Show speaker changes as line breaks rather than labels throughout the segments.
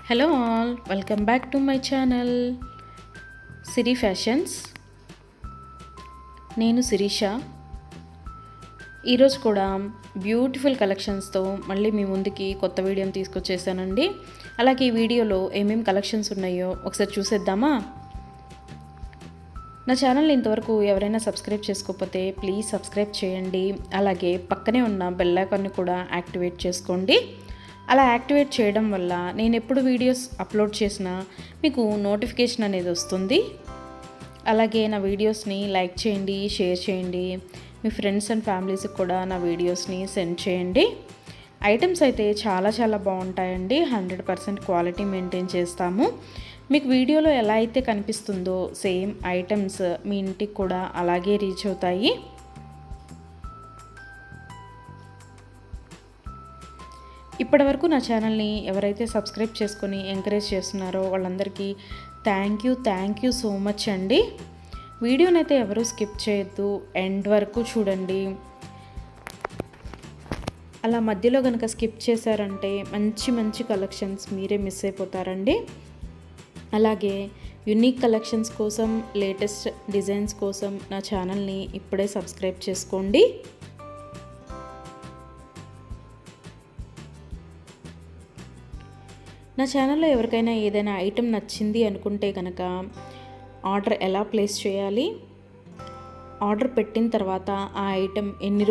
Hello all, welcome back to my channel Siri fashions. నేను శిరీష. ఈరోజు కూడా బ్యూటిఫుల్ కలెక్షన్స్తో మళ్ళీ మీ ముందుకి కొత్త వీడియోని తీసుకొచ్చేసానండి. అలాగే ఈ వీడియోలో ఏమేమి కలెక్షన్స్ ఉన్నాయో ఒకసారి చూసేద్దామా? నా ఛానల్ని ఇంతవరకు ఎవరైనా సబ్స్క్రైబ్ చేసుకోకపోతే ప్లీజ్ సబ్స్క్రైబ్ చేయండి. అలాగే పక్కనే ఉన్న బెల్ ఐకాన్ని కూడా యాక్టివేట్ చేసుకోండి. అలా యాక్టివేట్ చేయడం వల్ల నేను ఎప్పుడు వీడియోస్ అప్లోడ్ చేసినా మీకు నోటిఫికేషన్ అనేది వస్తుంది. అలాగే నా వీడియోస్ని లైక్ చేయండి, షేర్ చేయండి. మీ ఫ్రెండ్స్ అండ్ ఫ్యామిలీస్కి కూడా నా వీడియోస్ని సెండ్ చేయండి. ఐటమ్స్ అయితే చాలా బాగుంటాయండి. 100% క్వాలిటీ మెయింటైన్ చేస్తాము. మీకు వీడియోలో ఎలా అయితే కనిపిస్తుందో సేమ్ ఐటమ్స్ మీ ఇంటికి కూడా అలాగే రీచ్ అవుతాయి. ఇప్పటివరకు నా ఛానల్ని ఎవరైతే సబ్స్క్రైబ్ చేసుకొని ఎంకరేజ్ చేస్తున్నారో వాళ్ళందరికీ థ్యాంక్ యూ సో మచ్ అండి. వీడియోనైతే ఎవరు స్కిప్ చేయొద్దు, ఎండ్ వరకు చూడండి. అలా మధ్యలో కనుక స్కిప్ చేశారంటే మంచి కలెక్షన్స్ మీరే మిస్ అయిపోతారండి. అలాగే యూనిక్ కలెక్షన్స్ కోసం, లేటెస్ట్ డిజైన్స్ కోసం నా ఛానల్ని ఇప్పుడే సబ్స్క్రైబ్ చేసుకోండి. నా ఛానల్లో ఎవరికైనా ఏదైనా ఐటెం నచ్చింది అనుకుంటే కనుక ఆర్డర్ ఎలా ప్లేస్ చేయాలి, ఆర్డర్ పెట్టిన తర్వాత ఆ ఐటెం ఎన్ని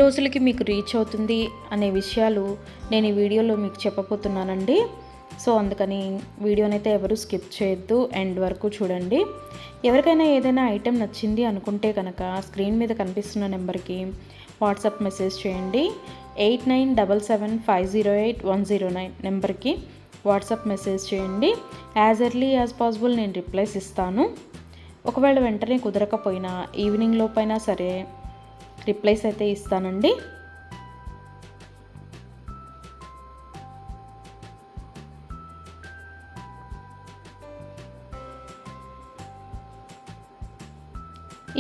రోజులకి మీకు రీచ్ అవుతుంది అనే విషయాలు నేను ఈ వీడియోలో మీకు చెప్పబోతున్నానండి. సో అందుకని వీడియోనైతే ఎవరు స్కిప్ చేయొద్దు, ఎండ్ వరకు చూడండి. ఎవరికైనా ఏదైనా ఐటెం నచ్చింది అనుకుంటే కనుక స్క్రీన్ మీద కనిపిస్తున్న నెంబర్కి వాట్సాప్ మెసేజ్ చేయండి. 8977508109 నెంబర్కి వాట్సాప్ మెసేజ్ చేయండి. యాజ్ ఎర్లీ యాజ్ పాసిబుల్ నేను రిప్లైస్ ఇస్తాను. ఒకవేళ వెంటనే కుదరకపోయినా ఈవినింగ్ లోపైనా సరే రిప్లైస్ అయితే ఇస్తానండి.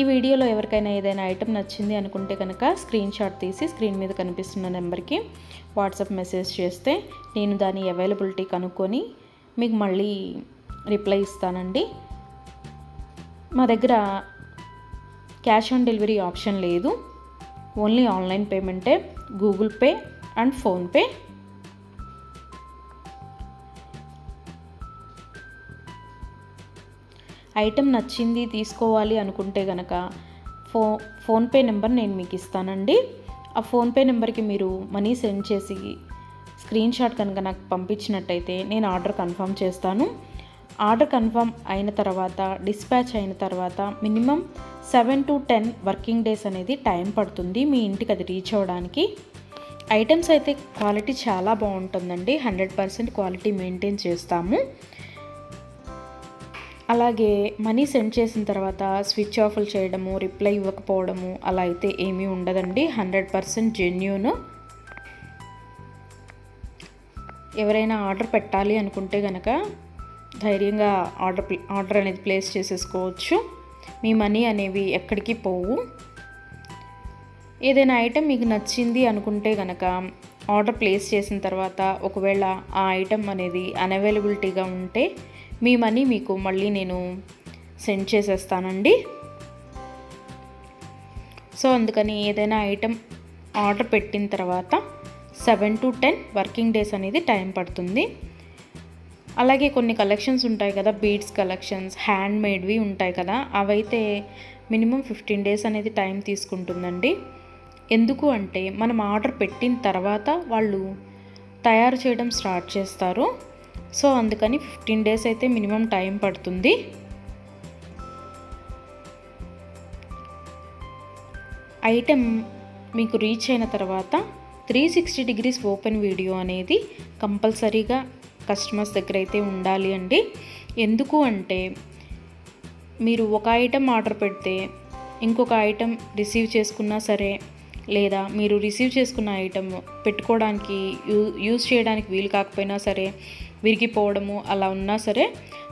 ఈ వీడియోలో ఎవరికైనా ఏదైనా ఐటెం నచ్చింది అనుకుంటే కనుక స్క్రీన్ షాట్ తీసి స్క్రీన్ మీద కనిపిస్తున్న నెంబర్కి వాట్సాప్ మెసేజ్ చేస్తే నేను దాని అవైలబిలిటీ కనుక్కొని మీకు మళ్ళీ రిప్లై ఇస్తానండి. మా దగ్గర క్యాష్ ఆన్ డెలివరీ ఆప్షన్ లేదు, ఓన్లీ ఆన్లైన్ పేమెంటే, Google Pay and PhonePe. Item నచ్చింది తీసుకోవాలి అనుకుంటే కనుక ఫోన్పే నెంబర్ నేను మీకు ఇస్తానండి. ఆ ఫోన్పే నెంబర్కి మీరు మనీ సెండ్ చేసి స్క్రీన్ షాట్ కనుక నాకు పంపించినట్టయితే నేను ఆర్డర్ కన్ఫర్మ్ చేస్తాను. ఆర్డర్ కన్ఫర్మ్ అయిన తర్వాత, డిస్పాచ్ అయిన తర్వాత మినిమం 7 to 10 వర్కింగ్ డేస్ అనేది టైం పడుతుంది మీ ఇంటికి అది రీచ్ అవ్వడానికి. ఐటమ్స్ అయితే క్వాలిటీ చాలా బాగుంటుందండి. 100% క్వాలిటీ మెయింటైన్ చేస్తాము. అలాగే మనీ సెండ్ చేసిన తర్వాత స్విచ్ ఆఫ్లు చేయడము, రిప్లై ఇవ్వకపోవడము అలా అయితే ఏమీ ఉండదండి. 100% జెన్యూన్. ఎవరైనా ఆర్డర్ పెట్టాలి అనుకుంటే కనుక ధైర్యంగా ఆర్డర్ అనేది ప్లేస్ చేసేసుకోవచ్చు. మీ మనీ అనేవి ఎక్కడికి పోవు. ఏదైనా ఐటెం మీకు నచ్చింది అనుకుంటే కనుక ఆర్డర్ ప్లేస్ చేసిన తర్వాత ఒకవేళ ఆ ఐటెం అనేది అన్అవైలబిలిటీగా ఉంటే మీ మనీ మీకు మళ్ళీ నేను సెండ్ చేసేస్తానండి. సో అందుకని ఏదైనా ఐటెం ఆర్డర్ పెట్టిన తర్వాత 7 to 10 వర్కింగ్ డేస్ అనేది టైం పడుతుంది. అలాగే కొన్ని కలెక్షన్స్ ఉంటాయి కదా, బీడ్స్ కలెక్షన్స్, హ్యాండ్ మేడ్వి ఉంటాయి కదా, అవైతే మినిమం 15 డేస్ అనేది టైం తీసుకుంటుందండి. ఎందుకు అంటే మనం ఆర్డర్ పెట్టిన తర్వాత వాళ్ళు తయారు చేయడం స్టార్ట్ చేస్తారు. సో అందుకని 15 డేస్ అయితే మినిమం టైం పడుతుంది. ఐటెం మీకు రీచ్ అయిన తర్వాత 360 degrees ఓపెన్ వీడియో అనేది కంపల్సరీగా కస్టమర్స్ దగ్గర అయితే ఉండాలి అండి. ఎందుకు అంటే మీరు ఒక ఐటెం ఆర్డర్ పెడితే ఇంకొక ఐటెం రిసీవ్ చేసుకున్నా సరే, లేదా మీరు రిసీవ్ చేసుకున్న ఐటెం పెట్టుకోవడానికి యూజ్ చేయడానికి వీలు కాకపోయినా సరే, విరిగిపోవడము అలా ఉన్నా సరే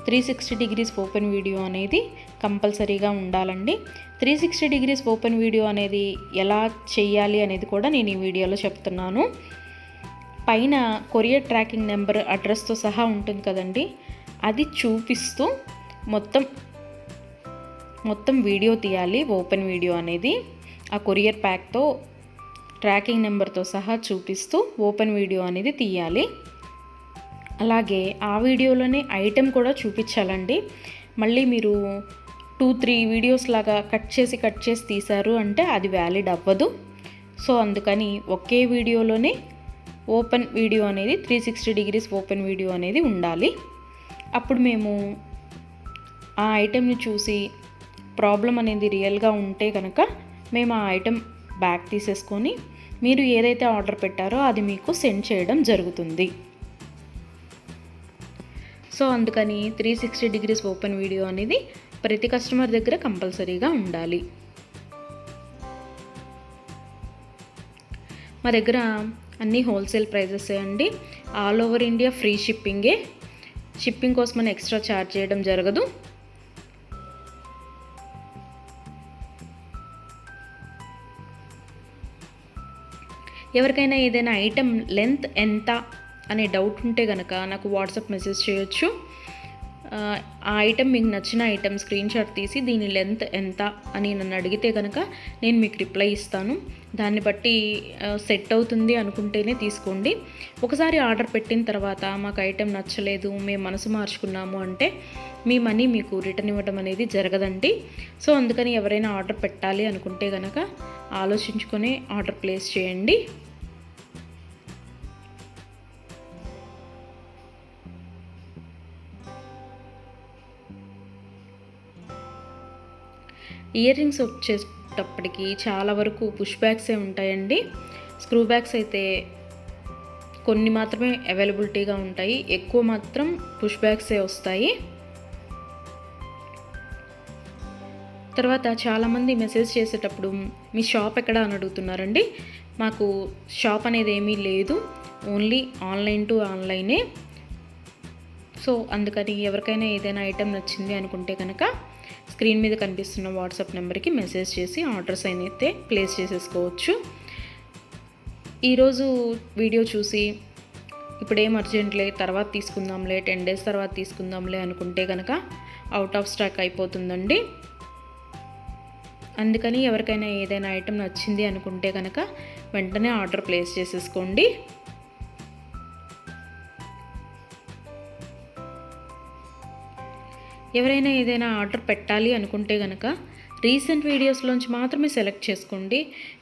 360 degrees ఓపెన్ వీడియో అనేది కంపల్సరీగా ఉండాలండి. 360 డిగ్రీస్ ఓపెన్ వీడియో అనేది ఎలా చేయాలి అనేది కూడా నేను ఈ వీడియోలో చెప్తున్నాను. పైన కొరియర్ ట్రాకింగ్ నెంబర్ అడ్రస్తో సహా ఉంటుంది కదండి, అది చూపిస్తూ మొత్తం వీడియో తీయాలి. ఓపెన్ వీడియో అనేది ఆ కొరియర్ ప్యాక్తో ట్రాకింగ్ నెంబర్తో సహా చూపిస్తూ ఓపెన్ వీడియో అనేది తీయాలి. అలాగే ఆ వీడియోలోనే ఐటెం కూడా చూపించాలండి. మళ్ళీ మీరు 2-3 వీడియోస్ లాగా కట్ చేసి తీశారు అంటే అది వ్యాలిడ్ అవ్వదు. సో అందుకని ఒకే వీడియోలోనే ఓపెన్ వీడియో అనేది 360 డిగ్రీస్ ఓపెన్ వీడియో అనేది ఉండాలి. అప్పుడు మేము ఆ ఐటెంని చూసి ప్రాబ్లం అనేది రియల్గా ఉంటే కనుక మేము ఆ ఐటెం బ్యాక్ తీసేసుకొని మీరు ఏదైతే ఆర్డర్ పెట్టారో అది మీకు సెండ్ చేయడం జరుగుతుంది. సో అందుకని 360 డిగ్రీస్ ఓపెన్ వీడియో అనేది ప్రతి కస్టమర్ దగ్గర కంపల్సరీగా ఉండాలి. మా దగ్గర అన్నీ హోల్సేల్ ప్రైజెసే అండి. ఆల్ ఓవర్ ఇండియా ఫ్రీ షిప్పింగే. షిప్పింగ్ కోసం మనం ఎక్స్ట్రా ఛార్జ్ చేయడం జరగదు. ఎవరికైనా ఏదైనా ఐటెం లెంత్ ఎంత అనే డౌట్ ఉంటే కనుక నాకు వాట్సాప్ మెసేజ్ చేయొచ్చు. ఆ ఐటెం మీకు నచ్చిన ఐటెం స్క్రీన్ షాట్ తీసి దీని లెంత్ ఎంత అని నన్ను అడిగితే కనుక నేను మీకు రిప్లై ఇస్తాను. దాన్ని బట్టి సెట్ అవుతుంది అనుకుంటేనే తీసుకోండి. ఒకసారి ఆర్డర్ పెట్టిన తర్వాత మాకు ఐటెం నచ్చలేదు, మేము మనసు మార్చుకున్నాము అంటే మీ మనీ మీకు రిటర్న్ ఇవ్వడం అనేది జరగదండి. సో అందుకని ఎవరైనా ఆర్డర్ పెట్టాలి అనుకుంటే కనుక ఆలోచించుకొని ఆర్డర్ ప్లేస్ చేయండి. ఇయర్ రింగ్స్ వచ్చేటప్పటికి చాలా వరకు పుష్ బ్యాగ్సే ఉంటాయండి. స్క్రూ బ్యాగ్స్ అయితే కొన్ని మాత్రమే అవైలబిలిటీగా ఉంటాయి, ఎక్కువ మాత్రం పుష్ బ్యాగ్సే వస్తాయి. తర్వాత చాలామంది మెసేజ్ చేసేటప్పుడు మీ షాప్ ఎక్కడ అని అడుగుతున్నారండి. మాకు షాప్ అనేది ఏమీ లేదు, ఓన్లీ ఆన్లైన్ టు ఆన్లైనే. సో అందుకని ఎవరికైనా ఏదైనా ఐటెం నచ్చింది అనుకుంటే కనుక స్క్రీన్ మీద కనిపిస్తున్న వాట్సాప్ నెంబర్కి మెసేజ్ చేసి ఆర్డర్స్ అయితే ప్లేస్ చేసేసుకోవచ్చు. ఈరోజు వీడియో చూసి ఇప్పుడేం అర్జెంట్లే తర్వాత తీసుకుందాంలే, 10 days తర్వాత తీసుకుందాంలే అనుకుంటే కనుక అవుట్ ఆఫ్ స్టాక్ అయిపోతుందండి. అందుకని ఎవరికైనా ఏదైనా ఐటెం నచ్చింది అనుకుంటే కనుక వెంటనే ఆర్డర్ ప్లేస్ చేసేసుకోండి. ఎవరైనా ఏదైనా ఆర్డర్ పెట్టాలి అనుకుంటే కనుక రీసెంట్ వీడియోస్లోంచి మాత్రమే సెలెక్ట్ చేసుకోండి.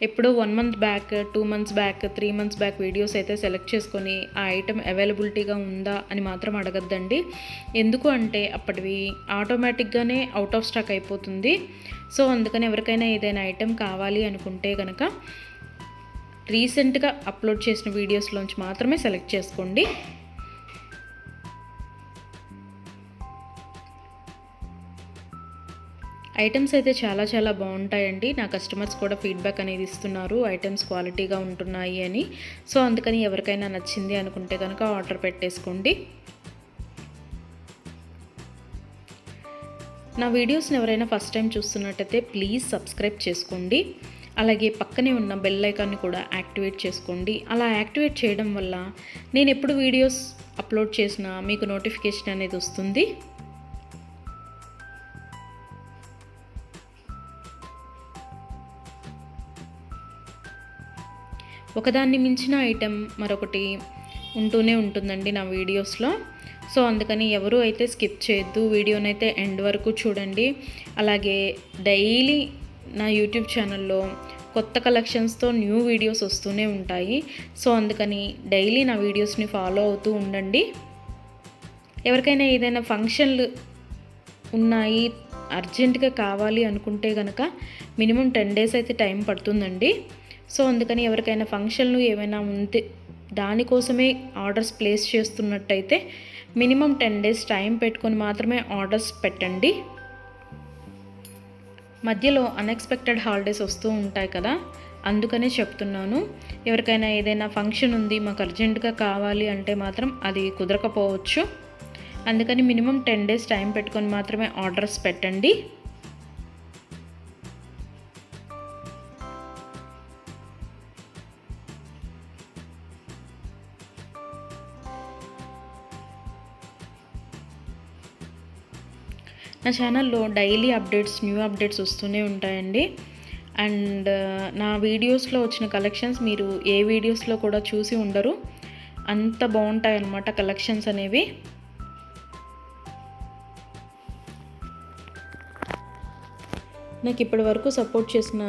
ఎప్పుడో 1 month back, 2 months back, 3 months back videos అయితే సెలెక్ట్ చేసుకొని ఆ ఐటెం అవైలబిలిటీగా ఉందా అని మాత్రం అడగద్దండి. ఎందుకు అంటే అప్పటివి ఆటోమేటిక్గానే అవుట్ ఆఫ్ స్టాక్ అయిపోతుంది. సో అందుకని ఎవరికైనా ఏదైనా ఐటెం కావాలి అనుకుంటే కనుక రీసెంట్గా అప్లోడ్ చేసిన వీడియోస్లోంచి మాత్రమే సెలెక్ట్ చేసుకోండి. ఐటమ్స్ అయితే చాలా చాలా బాగుంటాయండి. నా కస్టమర్స్ కూడా ఫీడ్బ్యాక్ అనేది ఇస్తున్నారు, ఐటమ్స్ క్వాలిటీగా ఉంటున్నాయి అని. సో అందుకని ఎవరికైనా నచ్చింది అనుకుంటే కనుక ఆర్డర్ పెట్టేసుకోండి. నా వీడియోస్ని ఎవరైనా ఫస్ట్ టైం చూస్తున్నట్టయితే ప్లీజ్ సబ్స్క్రైబ్ చేసుకోండి. అలాగే పక్కనే ఉన్న బెల్ ఐకాన్ని కూడా యాక్టివేట్ చేసుకోండి. అలా యాక్టివేట్ చేయడం వల్ల నేను ఎప్పుడు వీడియోస్ అప్లోడ్ చేసినా మీకు నోటిఫికేషన్ అనేది వస్తుంది. ఒకదాన్ని మించిన ఐటెం మరొకటి ఉంటూనే ఉంటుందండి నా వీడియోస్లో. సో అందుకని ఎవరు అయితే స్కిప్ చేయొద్దు, వీడియోనైతే ఎండ్ వరకు చూడండి. అలాగే డైలీ నా యూట్యూబ్ ఛానల్లో కొత్త కలెక్షన్స్తో న్యూ వీడియోస్ వస్తూనే ఉంటాయి. సో అందుకని డైలీ నా వీడియోస్ని ఫాలో అవుతూ ఉండండి. ఎవరికైనా ఏదైనా ఫంక్షన్లు ఉన్నాయి, అర్జెంటుగా కావాలి అనుకుంటే కనుక మినిమం 10 days అయితే టైం పడుతుందండి. సో అందుకని ఎవరికైనా ఫంక్షన్లు ఏమైనా ఉంటే దానికోసమే ఆర్డర్స్ ప్లేస్ చేస్తున్నట్టయితే మినిమం 10 days టైం పెట్టుకొని మాత్రమే ఆర్డర్స్ పెట్టండి. మధ్యలో అన్ఎక్స్పెక్టెడ్ హాలిడేస్ వస్తూ ఉంటాయి కదా, అందుకనే చెప్తున్నాను. ఎవరికైనా ఏదైనా ఫంక్షన్ ఉంది మాకు అర్జెంటుగా కావాలి అంటే మాత్రం అది కుదరకపోవచ్చు. అందుకని మినిమం 10 days టైం పెట్టుకొని మాత్రమే ఆర్డర్స్ పెట్టండి. నా ఛానల్లో డైలీ అప్డేట్స్, న్యూ అప్డేట్స్ వస్తూనే ఉంటాయండి. అండ్ నా వీడియోస్లో వచ్చిన కలెక్షన్స్ మీరు ఏ వీడియోస్లో కూడా చూసి ఉండరు, అంత బాగుంటాయన్నమాట కలెక్షన్స్ అనేవి. నాకు ఇప్పటి వరకు సపోర్ట్ చేసిన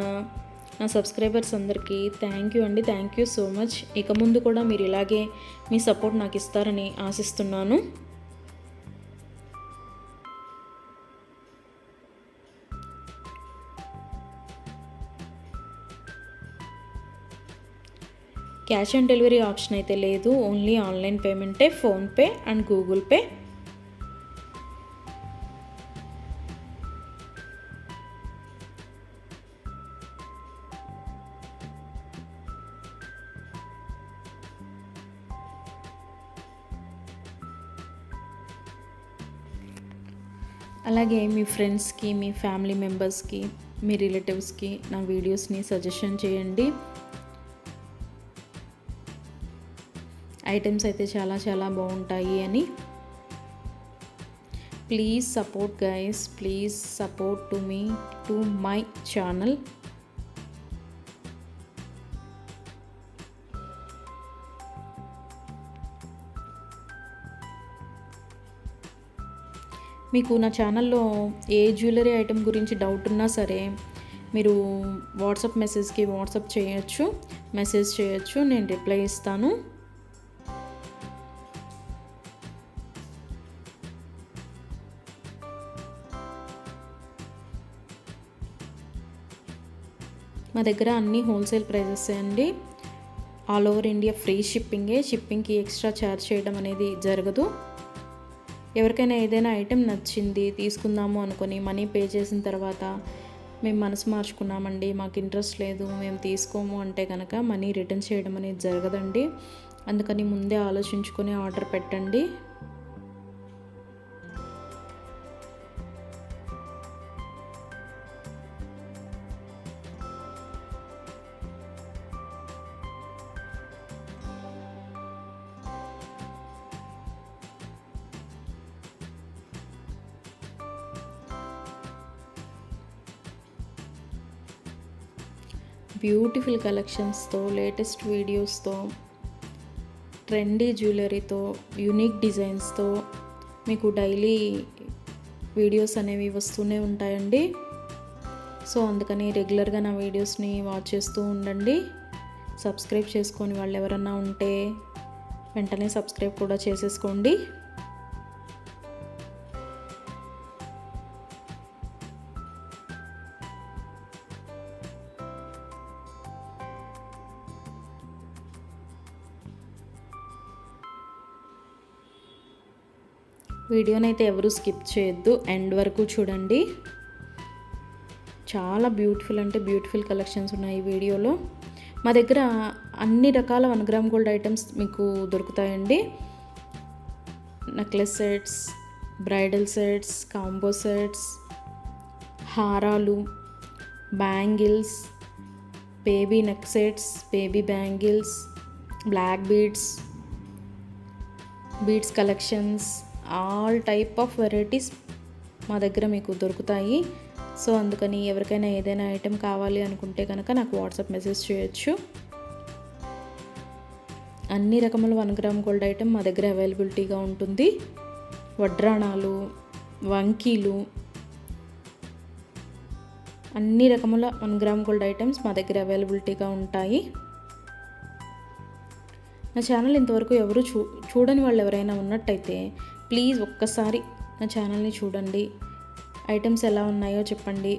నా సబ్స్క్రైబర్స్ అందరికీ థ్యాంక్ యూ అండి. Thank you so much. ఇక ముందు కూడా మీరు ఇలాగే మీ సపోర్ట్ నాకు ఇస్తారని ఆశిస్తున్నాను. క్యాష్ ఆన్ డెలివరీ ఆప్షన్ అయితే లేదు, ఓన్లీ ఆన్లైన్ పేమెంటే, ఫోన్పే అండ్ గూగుల్ పే. అలాగే మీ ఫ్రెండ్స్కి, మీ ఫ్యామిలీ మెంబర్స్కి, మీ రిలేటివ్స్కి నా వీడియోస్ని సజెషన్ చేయండి. ఐటమ్స్ అయితే చాలా చాలా బాగుంటాయి అని. Please support guys, please support to me, to my channel. మీకు నా ఛానల్లో ఏ జ్యువెలరీ ఐటెం గురించి డౌట్ ఉన్నా సరే మీరు వాట్సాప్ మెసేజ్కి వాట్సాప్ చేయొచ్చు, మెసేజ్ చేయొచ్చు, నేను రిప్లై ఇస్తాను. మా దగ్గర అన్నీ హోల్సేల్ ప్రైజెస్ అండి. ఆల్ ఓవర్ ఇండియా ఫ్రీ షిప్పింగే, షిప్పింగ్కి ఎక్స్ట్రా ఛార్జ్ చేయడం అనేది జరగదు. ఎవరికైనా ఏదైనా ఐటెం నచ్చింది తీసుకుందాము అనుకొని మనీ పే చేసిన తర్వాత మేము మనసు మార్చుకున్నామండి, మాకు ఇంట్రెస్ట్ లేదు, మేము తీసుకోము అంటే కనుక మనీ రిటర్న్ చేయడం అనేది జరగదండి. అందుకని ముందే ఆలోచించుకొని ఆర్డర్ పెట్టండి. బ్యూటిఫుల్ కలెక్షన్స్తో, లేటెస్ట్ వీడియోస్తో, ట్రెండీ జ్యువెలరీతో, యూనిక్ డిజైన్స్తో మీకు డైలీ వీడియోస్ అనేవి వస్తూనే ఉంటాయండి. సో అందుకని రెగ్యులర్గా నా వీడియోస్ని వాచ్ చేస్తూ ఉండండి. సబ్స్క్రైబ్ చేసుకొని వాళ్ళు ఎవరన్నా ఉంటే వెంటనే సబ్స్క్రైబ్ కూడా చేసేసుకోండి. వీడియోనైతే ఎవరు స్కిప్ చేయొద్దు, ఎండ్ వరకు చూడండి. చాలా బ్యూటిఫుల్ అంటే బ్యూటిఫుల్ కలెక్షన్స్ ఉన్నాయి ఈ వీడియోలో. మా దగ్గర అన్ని రకాల 1 గ్రామ్ గోల్డ్ ఐటమ్స్ మీకు దొరుకుతాయండి. Necklace sets, bridal sets, combo sets, హారాలు, bangles, baby neck sets, baby bangles, black beads, beads collections, all type of varieties మా దగ్గర మీకు దొరుకుతాయి. సో అందుకని ఎవరికైనా ఏదైనా ఐటెం కావాలి అనుకుంటే కనుక నాకు వాట్సాప్ మెసేజ్ చేయొచ్చు. అన్ని రకముల 1 గ్రామ్ గోల్డ్ ఐటెం మా దగ్గర అవైలబిలిటీగా ఉంటుంది. వడ్రాణాలు, వంకీలు, అన్ని రకముల 1 గ్రామ్ గోల్డ్ ఐటమ్స్ మా దగ్గర అవైలబిలిటీగా ఉంటాయి. నా ఛానల్ ఇంతవరకు ఎవరు చూడని వాళ్ళు ఎవరైనా ఉన్నట్టయితే ప్లీజ్ ఒక్కసారి నా ఛానల్ని చూడండి, ఐటమ్స్ ఎలా ఉన్నాయో చెప్పండి.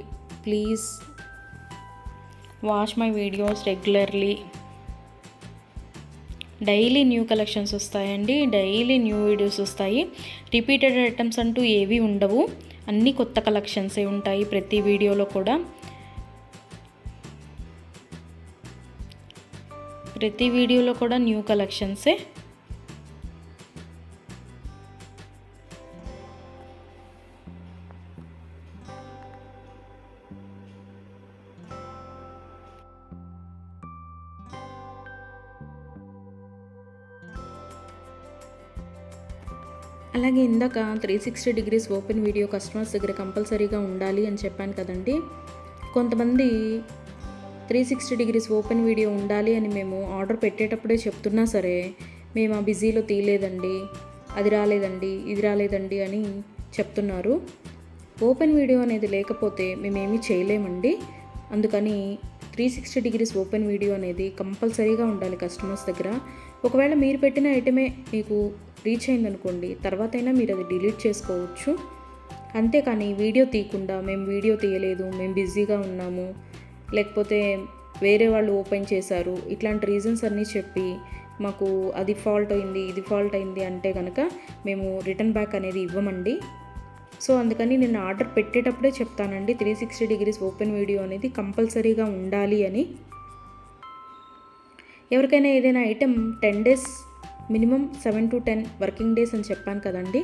Please watch my videos regularly. Daily new collections వస్తాయండి, డైలీ న్యూ వీడియోస్ వస్తాయి. రిపీటెడ్ ఐటమ్స్ అంటూ ఏవి ఉండవు, అన్నీ కొత్త కలెక్షన్సే ఉంటాయి ప్రతి వీడియోలో కూడా. ప్రతి వీడియోలో కూడా న్యూ కలెక్షన్సే. అలాగే ఇందాక 360 డిగ్రీస్ ఓపెన్ వీడియో కస్టమర్స్ దగ్గర కంపల్సరీగా ఉండాలి అని చెప్పాను కదండి. కొంతమంది 360 డిగ్రీస్ ఓపెన్ వీడియో ఉండాలి అని మేము ఆర్డర్ పెట్టేటప్పుడే చెప్తున్నా సరే, మేము ఆ బిజీలో తీయలేదండి, అది రాలేదండి, ఇది రాలేదండి అని చెప్తున్నారు. ఓపెన్ వీడియో అనేది లేకపోతే మేమేమీ చేయలేమండి. అందుకని 360 డిగ్రీస్ ఓపెన్ వీడియో అనేది కంపల్సరీగా ఉండాలి కస్టమర్స్ దగ్గర. ఒకవేళ మీరు పెట్టిన ఐటమే మీకు రీచ్ అయిందనుకోండి, తర్వాతైనా మీరు అది డిలీట్ చేసుకోవచ్చు. అంతేకాని వీడియో తీయకుండా మేము వీడియో తీయలేదు, మేము బిజీగా ఉన్నాము, లేకపోతే వేరే వాళ్ళు ఓపెన్ చేశారు, ఇట్లాంటి రీజన్స్ అన్నీ చెప్పి మాకు అది ఫాల్ట్ అయింది, ఇది ఫాల్ట్ అయింది అంటే కనుక మేము రిటర్న్ బ్యాక్ అనేది ఇవ్వమండి. సో అందుకని నేను ఆర్డర్ పెట్టేటప్పుడే చెప్తానండి 360 డిగ్రీస్ ఓపెన్ వీడియో అనేది కంపల్సరీగా ఉండాలి అని. ఎవరికైనా ఏదైనా item 10 days minimum 7 to 10 working days అని చెప్పాను కదండి.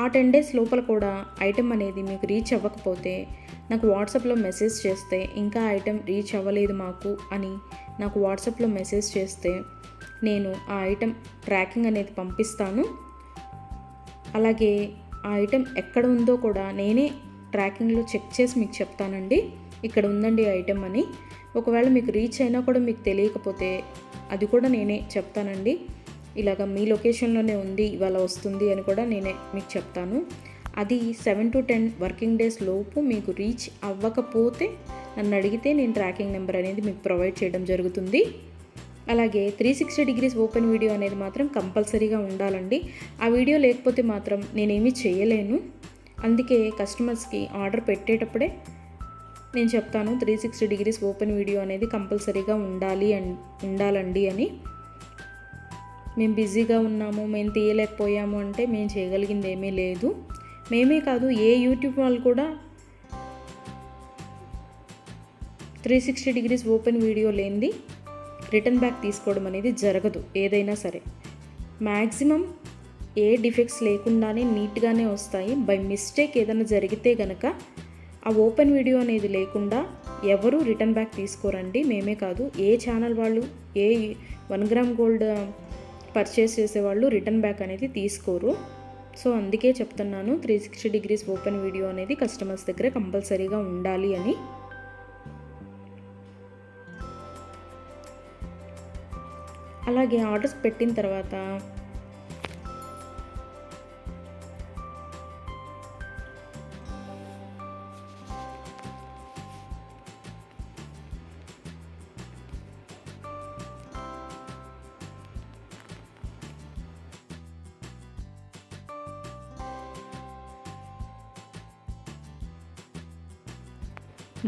ఆ 10 డేస్ లోపల కూడా ఐటెం అనేది మీకు రీచ్ అవ్వకపోతే నాకు వాట్సాప్లో మెసేజ్ చేస్తే, ఇంకా ఐటెం రీచ్ అవ్వలేదు మాకు అని నాకు వాట్సాప్లో మెసేజ్ చేస్తే నేను ఆ ఐటెం ట్రాకింగ్ అనేది పంపిస్తాను. అలాగే ఆ ఐటెం ఎక్కడ ఉందో కూడా నేనే ట్రాకింగ్లో చెక్ చేసి మీకు చెప్తానండి, ఇక్కడ ఉందండి ఐటెం అని. ఒకవేళ మీకు రీచ్ అయినా కూడా మీకు తెలియకపోతే అది కూడా నేనే చెప్తానండి, ఇలాగ మీ లొకేషన్లోనే ఉంది, ఇవాళ వస్తుంది అని కూడా నేనే మీకు చెప్తాను. అది 7 to 10 వర్కింగ్ డేస్ లోపు మీకు రీచ్ అవ్వకపోతే నన్ను అడిగితే నేను ట్రాకింగ్ నెంబర్ అనేది మీకు ప్రొవైడ్ చేయడం జరుగుతుంది. అలాగే 360 డిగ్రీస్ ఓపెన్ వీడియో అనేది మాత్రం కంపల్సరీగా ఉండాలండి. ఆ వీడియో లేకపోతే మాత్రం నేనేమీ చేయలేను. అందుకే కస్టమర్స్కి ఆర్డర్ పెట్టేటప్పుడే నేను చెప్తాను 360 డిగ్రీస్ ఓపెన్ వీడియో అనేది కంపల్సరీగా ఉండాలండి అని. మేము బిజీగా ఉన్నాము, మేము తీయలేకపోయాము అంటే మేము చేయగలిగింది ఏమీ లేదు. మేమే కాదు, ఏ యూట్యూబ్ వాళ్ళు కూడా 360 డిగ్రీస్ ఓపెన్ వీడియో లేనిది రిటర్న్ బ్యాక్ తీసుకోవడం అనేది జరగదు. ఏదైనా సరే మ్యాక్సిమం ఏ డిఫెక్ట్స్ లేకుండానే నీట్గానే వస్తాయి. బై మిస్టేక్ ఏదైనా జరిగితే గనక ఆ ఓపెన్ వీడియో అనేది లేకుండా ఎవరు రిటర్న్ బ్యాక్ తీసుకోరండి. మేమే కాదు, ఏ ఛానల్ వాళ్ళు, ఏ 1 గ్రామ్ గోల్డ్ పర్చేస్ చేసేవాళ్ళు రిటర్న్ బ్యాక్ అనేది తీసుకోరు. సో అందుకే చెప్తున్నాను 360 డిగ్రీస్ ఓపెన్ వీడియో అనేది కస్టమర్స్ దగ్గర కంపల్సరీగా ఉండాలి అని. అలాగే ఆర్డర్స్ పెట్టిన తర్వాత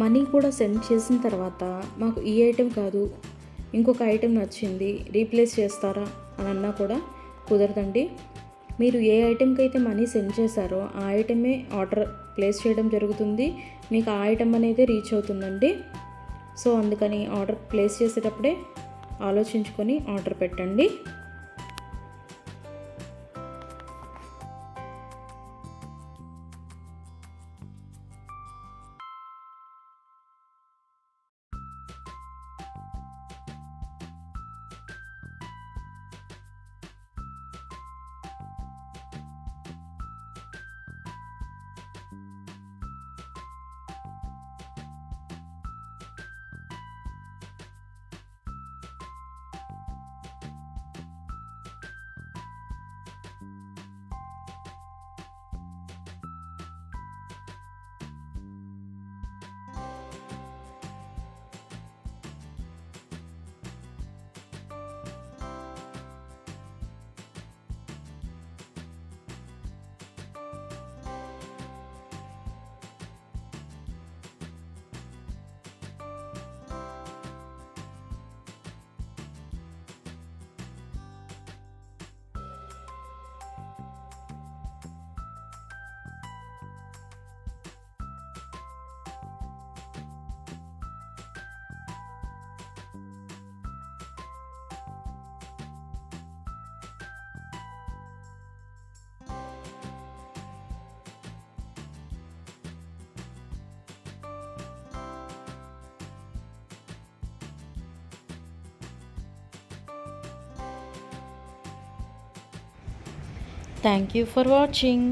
మనీ కూడా సెండ్ చేసిన తర్వాత మాకు ఈ ఐటెం కాదు, ఇంకొక ఐటెం నచ్చింది, రీప్లేస్ చేస్తారా అని అన్నా కూడా కుదరదండి. మీరు ఏ ఐటెంకి అయితే మనీ సెండ్ చేశారో ఆ ఐటమే ఆర్డర్ ప్లేస్ చేయడం జరుగుతుంది. మీకు ఆ ఐటెం అనేది రీచ్ అవుతుందండి. సో అందుకని ఆర్డర్ ప్లేస్ చేసేటప్పుడే ఆలోచించుకొని ఆర్డర్ పెట్టండి. Thank you for watching.